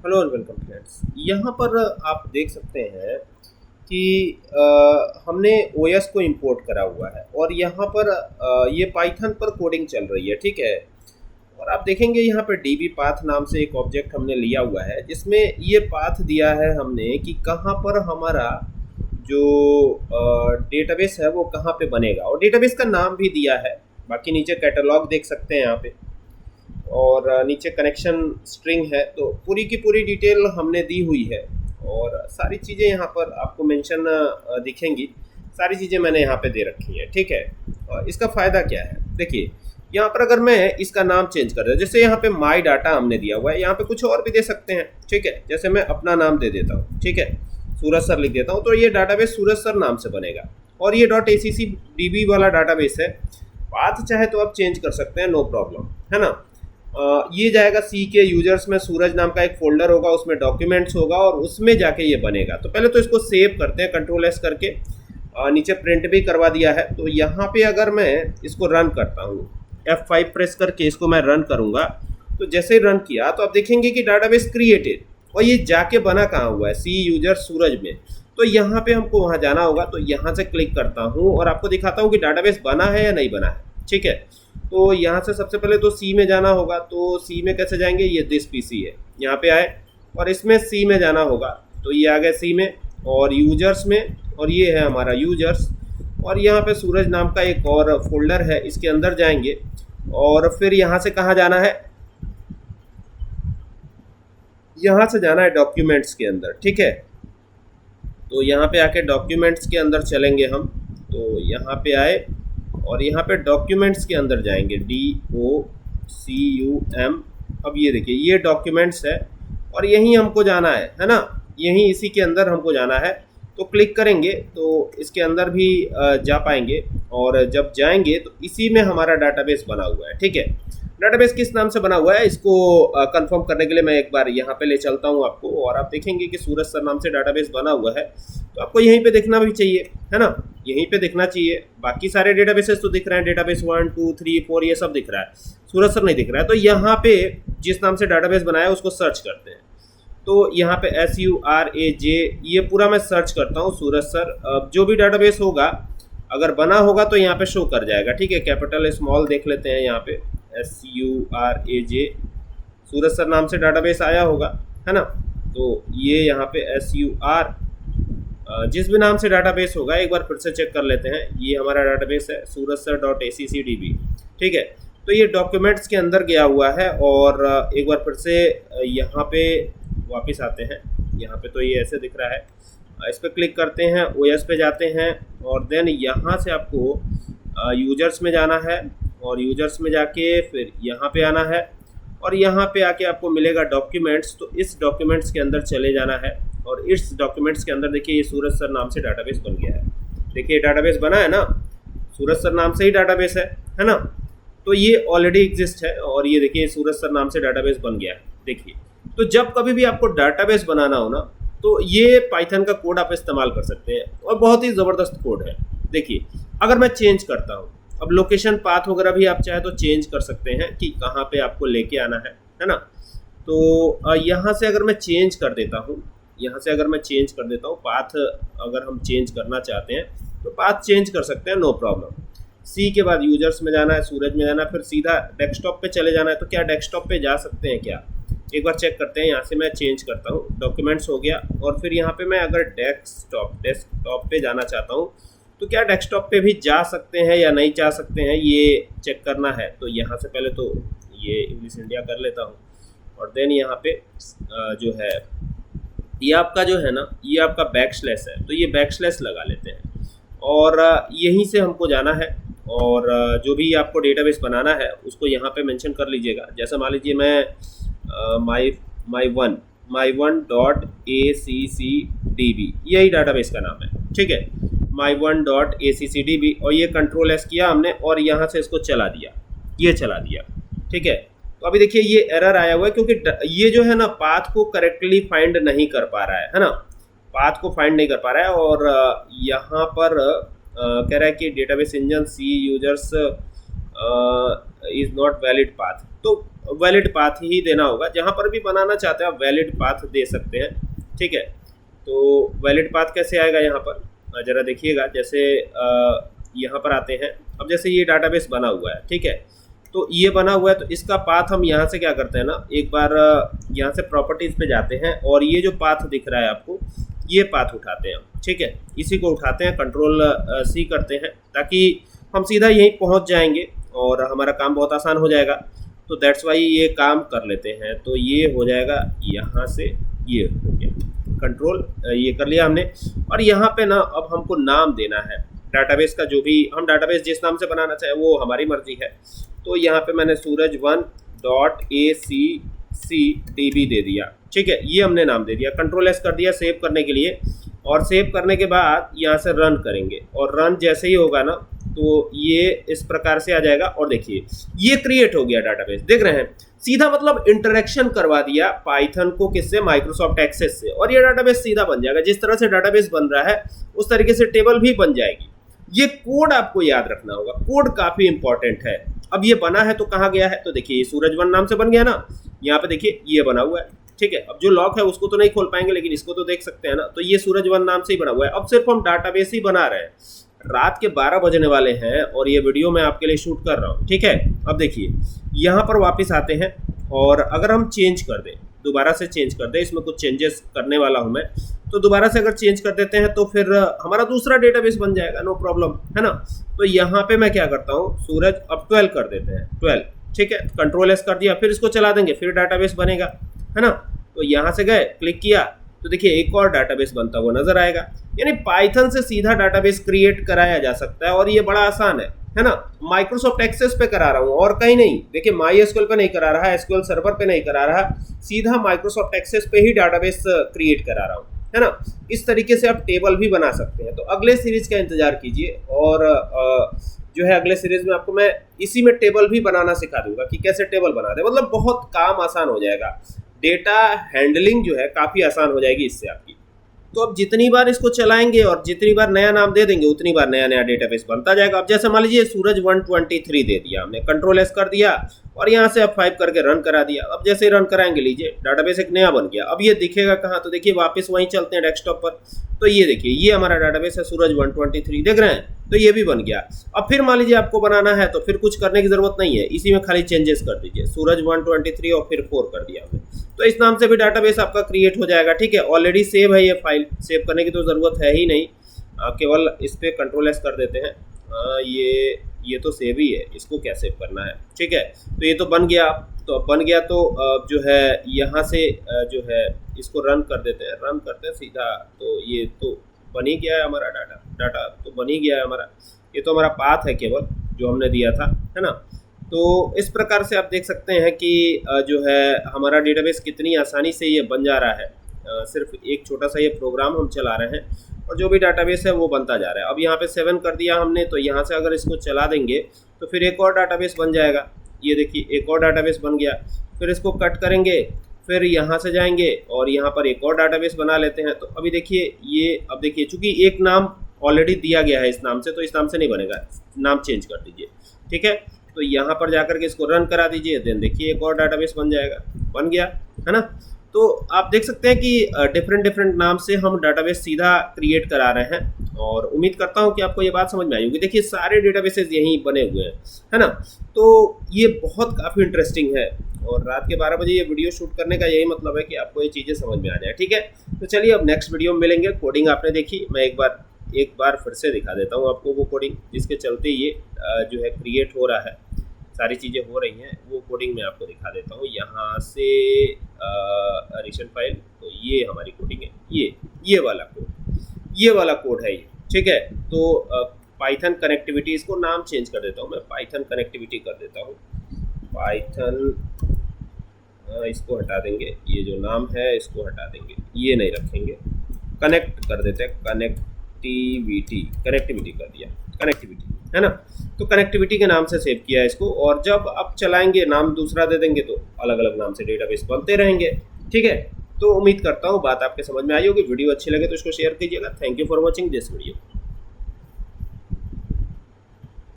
Hello and welcome friends. यहाँ पर आप देख सकते हैं कि हमने ओएस को इंपोर्ट करा हुआ है और यहाँ पर ये पाइथन पर कोडिंग चल रही है, ठीक है। और आप देखेंगे यहाँ पे डीबी पाथ नाम से एक ऑब्जेक्ट हमने लिया हुआ है जिसमें ये पाथ दिया है हमने कि कहाँ पर हमारा जो डेटाबेस है वो कहाँ पे बनेगा, और डेटाबेस का नाम भी दिया है। बाकी नीचे कैटलॉग देख सकते हैं यहाँ पे, और नीचे कनेक्शन स्ट्रिंग है। तो पूरी की पूरी डिटेल हमने दी हुई है और सारी चीज़ें यहाँ पर आपको मेंशन दिखेंगी। सारी चीज़ें मैंने यहाँ पे दे रखी हैं, ठीक है। और इसका फ़ायदा क्या है, देखिए यहाँ पर अगर मैं इसका नाम चेंज कर दूँ, जैसे यहाँ पे माई डाटा हमने दिया हुआ है, यहाँ पे कुछ और भी दे सकते हैं, ठीक है। जैसे मैं अपना नाम दे देता हूँ, ठीक है, सूरज सर लिख देता हूँ, तो ये डाटाबेस सूरज सर नाम से बनेगा। और ये .acc.db वाला डाटाबेस है। पाथ चाहे तो आप चेंज कर सकते हैं, नो प्रॉब्लम, है ना। ये जाएगा सी के यूजर्स में, सूरज नाम का एक फोल्डर होगा, उसमें डॉक्यूमेंट्स होगा और उसमें जाके ये बनेगा। तो पहले तो इसको सेव करते हैं Ctrl+S करके, नीचे प्रिंट भी करवा दिया है। तो यहाँ पे अगर मैं इसको रन करता हूँ, F5 प्रेस करके इसको मैं रन करूँगा, तो जैसे ही रन किया तो आप देखेंगे कि डाटाबेस क्रिएटेड, और ये जाके बना कहाँ हुआ है, सी यूजर सूरज में। तो यहाँ पे हमको वहाँ जाना होगा, तो यहाँ से क्लिक करता हूँ और आपको दिखाता हूँ कि डाटाबेस बना है या नहीं बना है, ठीक है। तो यहाँ से सबसे पहले तो सी में जाना होगा। तो सी में कैसे जाएंगे, ये दिस पीसी है, यहाँ पे आए और इसमें सी में जाना होगा। तो ये आ गया सी में और यूजर्स में, और ये है हमारा यूजर्स, और यहाँ पे सूरज नाम का एक और फोल्डर है, इसके अंदर जाएंगे। और फिर यहाँ से कहाँ जाना है, यहाँ से जाना है डॉक्यूमेंट्स के अंदर, ठीक है। तो यहाँ पे आके डॉक्यूमेंट्स के अंदर चलेंगे हम। तो यहाँ पे आए और यहाँ पे डॉक्यूमेंट्स के अंदर जाएंगे, DOCUM। अब ये देखिए ये डॉक्यूमेंट्स है और यहीं हमको जाना है ना, यहीं इसी के अंदर हमको जाना है। तो क्लिक करेंगे तो इसके अंदर भी जा पाएंगे, और जब जाएंगे तो इसी में हमारा डाटाबेस बना हुआ है, ठीक है। डाटाबेस किस नाम से बना हुआ है, इसको कंफर्म करने के लिए मैं एक बार यहाँ पे ले चलता हूँ आपको, और आप देखेंगे कि सूरज सर नाम से डाटाबेस बना हुआ है। तो आपको यहीं पे देखना भी चाहिए, है ना, यहीं पे देखना चाहिए। बाकी सारे डेटाबेसेस तो दिख रहे हैं, डेटाबेस 1 2 3 4 ये सब दिख रहा है, सूरज सर नहीं दिख रहा है। तो यहाँ पे जिस नाम से डाटाबेस बनाया है उसको सर्च करते हैं। तो यहाँ पे SURAJ ये पूरा मैं सर्च करता हूँ, सूरज सर। जो भी डाटाबेस होगा अगर बना होगा तो यहाँ पे शो कर जाएगा, ठीक है। कैपिटल स्मॉल देख लेते हैं, यहाँ पे SURAJ सूरज सर नाम से डाटाबेस आया होगा, है ना। तो ये यहाँ पे SUR जिस भी नाम से डाटाबेस होगा, एक बार फिर से चेक कर लेते हैं। ये हमारा डाटाबेस है surajsir.acc.db, ठीक है। तो ये डॉक्यूमेंट्स के अंदर गया हुआ है। और एक बार फिर से यहाँ पे वापस आते हैं, यहाँ पे तो ये ऐसे दिख रहा है। इस पर क्लिक करते हैं, OS पे जाते हैं और देन यहाँ से आपको यूजर्स में जाना है, और यूजर्स में जाके फिर यहाँ पे आना है, और यहाँ पे आके आपको मिलेगा डॉक्यूमेंट्स। तो इस डॉक्यूमेंट्स के अंदर चले जाना है, और इस डॉक्यूमेंट्स के अंदर देखिए ये सूरज सर नाम से डाटाबेस बन गया है। देखिए डाटाबेस बना है ना, सूरज सर नाम से ही डाटाबेस है ना। तो ये ऑलरेडी एग्जिस्ट है, और ये देखिए सूरज सर नाम से डाटाबेस बन गया है, देखिए। तो जब कभी भी आपको डाटाबेस बनाना हो ना, तो ये पाइथन का कोड आप इस्तेमाल कर सकते हैं, और बहुत ही ज़बरदस्त कोड है। देखिए अगर मैं चेंज करता हूँ, अब लोकेशन पाथ वगैरह भी आप चाहे तो चेंज कर सकते हैं कि कहाँ पे आपको लेके आना है ना। तो यहाँ से अगर मैं चेंज कर देता हूँ, यहाँ से अगर मैं चेंज कर देता हूँ पाथ, अगर हम चेंज करना चाहते हैं तो पाथ चेंज कर सकते हैं, नो प्रॉब्लम। सी के बाद यूजर्स में जाना है, सूरज में जाना है, फिर सीधा डेस्कटॉप पे चले जाना है। तो क्या डेस्कटॉप पे जा सकते हैं क्या, एक बार चेक करते हैं। यहाँ से मैं चेंज करता हूँ, डॉक्यूमेंट्स हो गया, और फिर यहाँ पे मैं अगर डेस्कटॉप पे जाना चाहता हूँ तो क्या डेस्कटॉप पे भी जा सकते हैं या नहीं जा सकते हैं, ये चेक करना है। तो यहाँ से पहले तो ये इंग्लिश इंडिया कर लेता हूँ, और देन यहाँ पे जो है ये आपका जो है ना, ये आपका बैकस्लैश है, तो ये बैकस्लैश लगा लेते हैं, और यहीं से हमको जाना है। और जो भी आपको डेटाबेस बनाना है उसको यहाँ पे मेंशन कर लीजिएगा। जैसे मान लीजिए मैं my1.accc.db यही डाटाबेस का नाम है, ठीक है, my1.accc.db, और ये Ctrl+S किया हमने और यहाँ से इसको चला दिया, ये चला दिया, ठीक है। तो अभी देखिए ये एरर आया हुआ है क्योंकि ये जो है ना पाथ को करेक्टली फाइंड नहीं कर पा रहा है ना, पाथ को फाइंड नहीं कर पा रहा है। और यहाँ पर कह रहा है कि database engine C users is not valid path. तो वैलिड पाथ ही देना होगा। जहाँ पर भी बनाना चाहते हैं आप वैलिड पाथ दे सकते हैं, ठीक है। तो वैलिड पाथ कैसे आएगा यहाँ पर, ज़रा देखिएगा। जैसे यहाँ पर आते हैं, अब जैसे ये डाटाबेस बना हुआ है, ठीक है, तो ये बना हुआ है, तो इसका पाथ हम यहाँ से क्या करते हैं ना, एक बार यहाँ से प्रॉपर्टीज़ पे जाते हैं और ये जो पाथ दिख रहा है आपको, ये पाथ उठाते हैं, ठीक है, इसी को उठाते हैं, कंट्रोल C करते हैं, ताकि हम सीधा यहीं पहुँच जाएंगे और हमारा काम बहुत आसान हो जाएगा। तो दैट्स वाई ये काम कर लेते हैं। तो ये हो जाएगा यहाँ से, ये हो गया, कंट्रोल ये कर लिया हमने। और यहाँ पे ना अब हमको नाम देना है डाटाबेस का, जो भी हम डाटाबेस जिस नाम से बनाना चाहे वो हमारी मर्जी है। तो यहाँ पे मैंने suraj1.accdb दे दिया, ठीक है, ये हमने नाम दे दिया। कंट्रोल S कर दिया सेव करने के लिए, और सेव करने के बाद यहाँ से रन करेंगे, और रन जैसे ही होगा ना तो ये इस प्रकार से आ जाएगा। और देखिए ये क्रिएट हो गया डाटाबेस, देख रहे हैं, सीधा मतलब इंटरेक्शन करवा दिया पाइथन को, किससे, माइक्रोसॉफ्ट एक्सेस से, और ये डाटाबेस सीधा बन जाएगा। जिस तरह से डाटाबेस बन रहा है उस तरीके से टेबल भी बन जाएगी। ये कोड आपको याद रखना होगा, कोड काफी इंपॉर्टेंट है। अब ये बना है तो कहाँ गया है, तो देखिए सूरज1 नाम से बन गया ना, यहाँ पे देखिए ये बना हुआ है, ठीक है। अब जो लॉक है उसको तो नहीं खोल पाएंगे, लेकिन इसको तो देख सकते हैं ना। तो ये सूरज1 नाम से ही बना हुआ है। अब सिर्फ हम डाटाबेस ही बना रहे हैं। रात के 12 बजने वाले हैं और ये वीडियो मैं आपके लिए शूट कर रहा हूँ, ठीक है। अब देखिए यहाँ पर वापस आते हैं, और अगर हम चेंज कर दें, दोबारा से चेंज कर दें, इसमें कुछ चेंजेस करने वाला हूँ मैं, तो दोबारा से अगर चेंज कर देते हैं तो फिर हमारा दूसरा डेटाबेस बन जाएगा, नो प्रॉब्लम, है ना। तो यहाँ पे मैं क्या करता हूँ, सूरज अब 12 कर देते हैं, 12, ठीक है, कंट्रोल S कर दिया, फिर इसको चला देंगे, फिर डाटाबेस बनेगा, है ना। तो यहाँ से गए, क्लिक किया, तो देखिए एक और डाटाबेस बनता हुआ नजर आएगा। यानी पाइथन से सीधा डाटाबेस क्रिएट कराया जा सकता है, और ये बड़ा आसान है ना। माइक्रोसॉफ्ट एक्सेस पे करा रहा हूँ और कहीं नहीं, देखिए MySQL पे नहीं करा रहा, SQL सर्वर पे नहीं करा रहा, सीधा माइक्रोसॉफ्ट एक्सेस पे ही डाटाबेस क्रिएट करा रहा हूँ, है ना। इस तरीके से आप टेबल भी बना सकते हैं। तो अगले सीरीज का इंतजार कीजिए, और जो है अगले सीरीज में आपको मैं इसी में टेबल भी बनाना सिखा दूंगा कि कैसे टेबल बना दे, मतलब बहुत काम आसान हो जाएगा। डेटा हैंडलिंग जो है काफ़ी आसान हो जाएगी इससे आपकी। तो अब जितनी बार इसको चलाएंगे और जितनी बार नया नाम दे देंगे उतनी बार नया नया डेटाबेस बनता जाएगा। अब जैसे मान लीजिए सूरज123 दे दिया हमने, कंट्रोल S कर दिया और यहाँ से F5 करके रन करा दिया। अब जैसे ही रन कराएंगे, लीजिए डाटाबेस एक नया बन गया। अब ये दिखेगा कहाँ, तो देखिए वापस वहीं चलते हैं डेस्कटॉप पर, तो ये देखिए ये हमारा डाटाबेस है सूरज123, देख रहे हैं, तो ये भी बन गया। अब फिर मान लीजिए आपको बनाना है तो फिर कुछ करने की जरूरत नहीं है, इसी में खाली चेंजेस कर दीजिए, सूरज123 और फिर 4 कर दिया हमने, तो इस नाम से भी डाटाबेस आपका क्रिएट हो जाएगा, ठीक है। ऑलरेडी सेव है ये फाइल, सेव करने की तो ज़रूरत है ही नहीं, केवल इस पर कंट्रोल S कर देते हैं। ये तो सेव ही है, इसको क्या सेव करना है, ठीक है। तो ये तो बन गया, तो अब बन गया तो जो है यहाँ से जो है इसको रन कर देते हैं, रन करते हैं सीधा, तो ये तो बन ही गया है हमारा डाटा तो बन ही गया है हमारा। ये तो हमारा पाथ है केवल जो हमने दिया था, है ना। तो इस प्रकार से आप देख सकते हैं कि जो है हमारा डेटाबेस कितनी आसानी से ये बन जा रहा है। सिर्फ एक छोटा सा ये प्रोग्राम हम चला रहे हैं और जो भी डाटाबेस है वो बनता जा रहा है। अब यहाँ पे 7 कर दिया हमने, तो यहाँ से अगर इसको चला देंगे तो फिर एक और डाटाबेस बन जाएगा। ये देखिए एक और डाटाबेस बन गया। फिर इसको कट करेंगे, फिर यहाँ से जाएंगे और यहाँ पर एक और डाटाबेस बना लेते हैं। तो अभी देखिए ये, अब देखिए चूँकि एक नाम ऑलरेडी दिया गया है इस नाम से, तो इस नाम से नहीं बनेगा, नाम चेंज कर दीजिए, ठीक है। तो यहाँ पर जाकर के इसको रन करा दीजिए, देन देखिए एक और डाटाबेस बन जाएगा, बन गया, है ना। तो आप देख सकते हैं कि डिफरेंट नाम से हम डाटाबेस सीधा क्रिएट करा रहे हैं, और उम्मीद करता हूं कि आपको ये बात समझ में आई होगी। देखिए सारे डेटाबेसेस यहीं बने हुए हैं, है ना। तो ये बहुत काफ़ी इंटरेस्टिंग है, और रात के 12 बजे ये वीडियो शूट करने का यही मतलब है कि आपको ये चीज़ें समझ में आ जाए, ठीक है। तो चलिए अब नेक्स्ट वीडियो में मिलेंगे। कोडिंग आपने देखी, मैं एक बार फिर से दिखा देता हूँ आपको वो कोडिंग जिसके चलते ये जो है क्रिएट हो रहा है, सारी चीज़ें हो रही हैं, वो कोडिंग मैं आपको दिखा देता हूँ। यहाँ से रिसेंट फाइल, तो ये हमारी कोडिंग है, ये वाला कोड है ये, ठीक है। तो पाइथन कनेक्टिविटी, इसको नाम चेंज कर देता हूँ मैं, पाइथन कनेक्टिविटी कर देता हूँ, पाइथन, इसको हटा देंगे, ये जो नाम है इसको हटा देंगे, ये नहीं रखेंगे, कनेक्ट कर देते हैं, कनेक्टिविटी कर दिया, कनेक्टिविटी, है ना। तो कनेक्टिविटी के नाम से सेव किया है इसको, और जब आप चलाएंगे नाम दूसरा दे देंगे तो अलग अलग नाम से डेटाबेस बनते रहेंगे, ठीक है। तो उम्मीद करता हूँ बात आपके समझ में आई होगी। वीडियो अच्छी लगे तो इसको शेयर कीजिएगा। Thank you for watching this video.